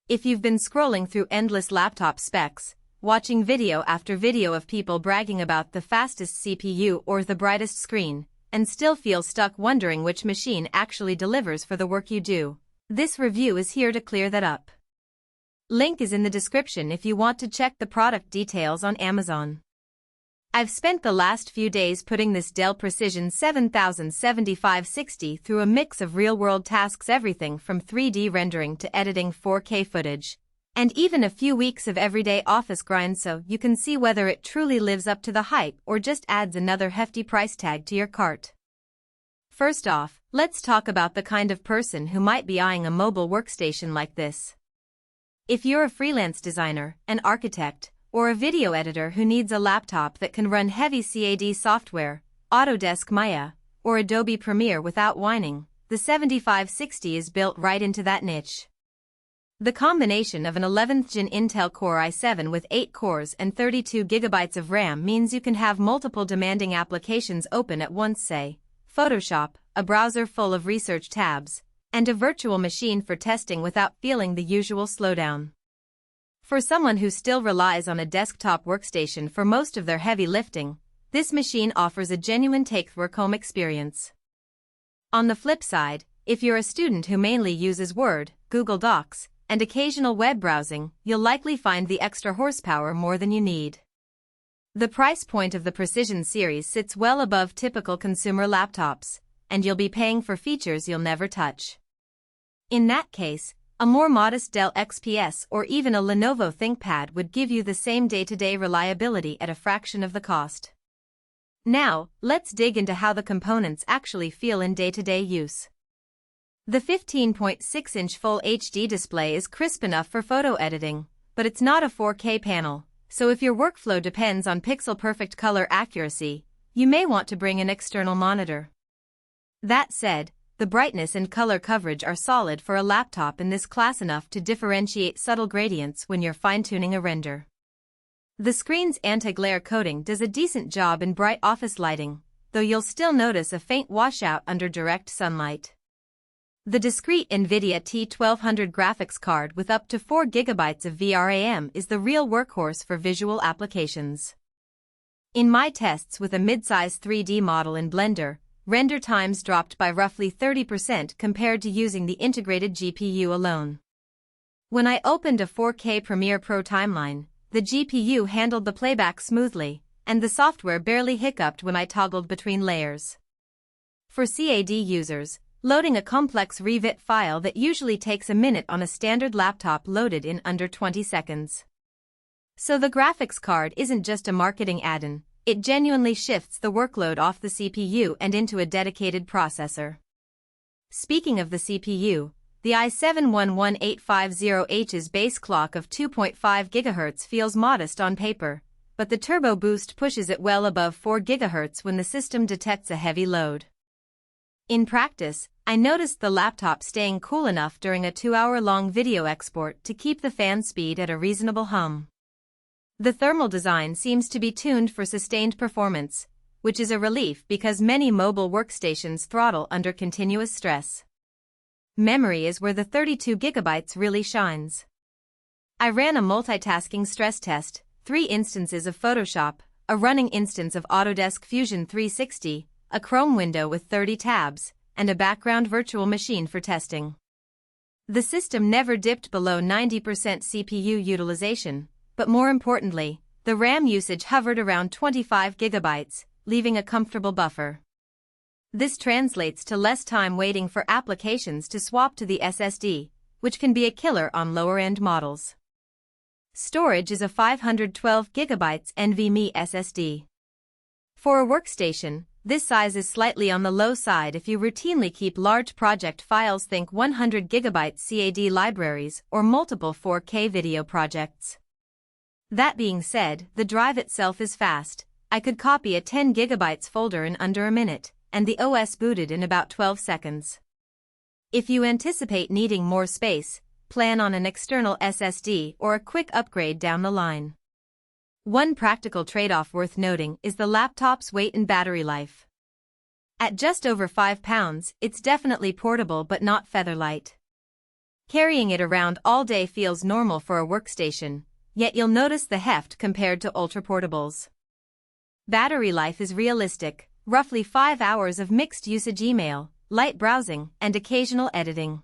If you've been scrolling through endless laptop specs, watching video after video of people bragging about the fastest CPU or the brightest screen, and still feel stuck wondering which machine actually delivers for the work you do, this review is here to clear that up. Link is in the description if you want to check the product details on Amazon. I've spent the last few days putting this Dell Precision 7560 through a mix of real-world tasks, everything from 3D rendering to editing 4K footage, and even a few weeks of everyday office grind, so you can see whether it truly lives up to the hype or just adds another hefty price tag to your cart. First off, let's talk about the kind of person who might be eyeing a mobile workstation like this. If you're a freelance designer, an architect, or a video editor who needs a laptop that can run heavy CAD software, Autodesk Maya, or Adobe Premiere without whining, the 7560 is built right into that niche. The combination of an 11th Gen Intel Core i7 with 8 cores and 32 GB of RAM means you can have multiple demanding applications open at once, say Photoshop, a browser full of research tabs, and a virtual machine for testing without feeling the usual slowdown. For someone who still relies on a desktop workstation for most of their heavy lifting, this machine offers a genuine take-work-home experience. On the flip side, if you're a student who mainly uses Word, Google Docs, and occasional web browsing, you'll likely find the extra horsepower more than you need. The price point of the Precision series sits well above typical consumer laptops, and you'll be paying for features you'll never touch. In that case, a more modest Dell XPS or even a Lenovo ThinkPad would give you the same day-to-day reliability at a fraction of the cost. Now, let's dig into how the components actually feel in day-to-day use. The 15.6-inch Full HD display is crisp enough for photo editing, but it's not a 4K panel, so if your workflow depends on pixel-perfect color accuracy, you may want to bring an external monitor. That said, the brightness and color coverage are solid for a laptop in this class, enough to differentiate subtle gradients when you're fine-tuning a render. The screen's anti-glare coating does a decent job in bright office lighting, though you'll still notice a faint washout under direct sunlight. The discrete NVIDIA T1200 graphics card with up to 4 GB of VRAM is the real workhorse for visual applications. In my tests with a mid-size 3D model in Blender, render times dropped by roughly 30% compared to using the integrated GPU alone. When I opened a 4K Premiere Pro timeline, the GPU handled the playback smoothly, and the software barely hiccuped when I toggled between layers. For CAD users, loading a complex revit file that usually takes a minute on a standard laptop loaded in under 20 seconds. So the graphics card isn't just a marketing add-in. It genuinely shifts the workload off the CPU and into a dedicated processor. Speaking of the CPU, the i7-11850H's base clock of 2.5 GHz feels modest on paper, but the turbo boost pushes it well above 4 GHz when the system detects a heavy load. In practice, I noticed the laptop staying cool enough during a 2-hour-long video export to keep the fan speed at a reasonable hum. The thermal design seems to be tuned for sustained performance, which is a relief because many mobile workstations throttle under continuous stress. Memory is where the 32 GB really shines. I ran a multitasking stress test, 3 instances of Photoshop, a running instance of Autodesk Fusion 360, a Chrome window with 30 tabs, and a background virtual machine for testing. The system never dipped below 90% CPU utilization. But more importantly, the RAM usage hovered around 25 GB, leaving a comfortable buffer. This translates to less time waiting for applications to swap to the SSD, which can be a killer on lower-end models. Storage is a 512 GB NVMe SSD. For a workstation, this size is slightly on the low side if you routinely keep large project files, think 100 GB CAD libraries or multiple 4K video projects. That being said, the drive itself is fast. I could copy a 10 GB folder in under a minute, and the OS booted in about 12 seconds. If you anticipate needing more space, plan on an external SSD or a quick upgrade down the line. One practical trade-off worth noting is the laptop's weight and battery life. At just over 5 pounds, it's definitely portable but not featherlight. Carrying it around all day feels normal for a workstation, yet you'll notice the heft compared to ultra-portables. Battery life is realistic, roughly 5 hours of mixed usage email, light browsing, and occasional editing.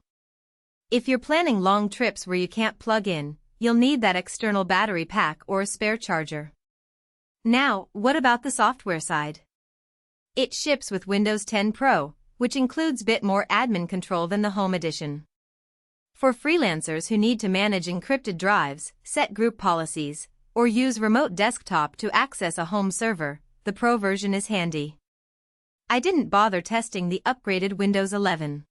If you're planning long trips where you can't plug in, you'll need that external battery pack or a spare charger. Now, what about the software side? It ships with Windows 10 Pro, which includes a bit more admin control than the Home Edition. For freelancers who need to manage encrypted drives, set group policies, or use remote desktop to access a home server, the Pro version is handy. I didn't bother testing the upgraded Windows 11.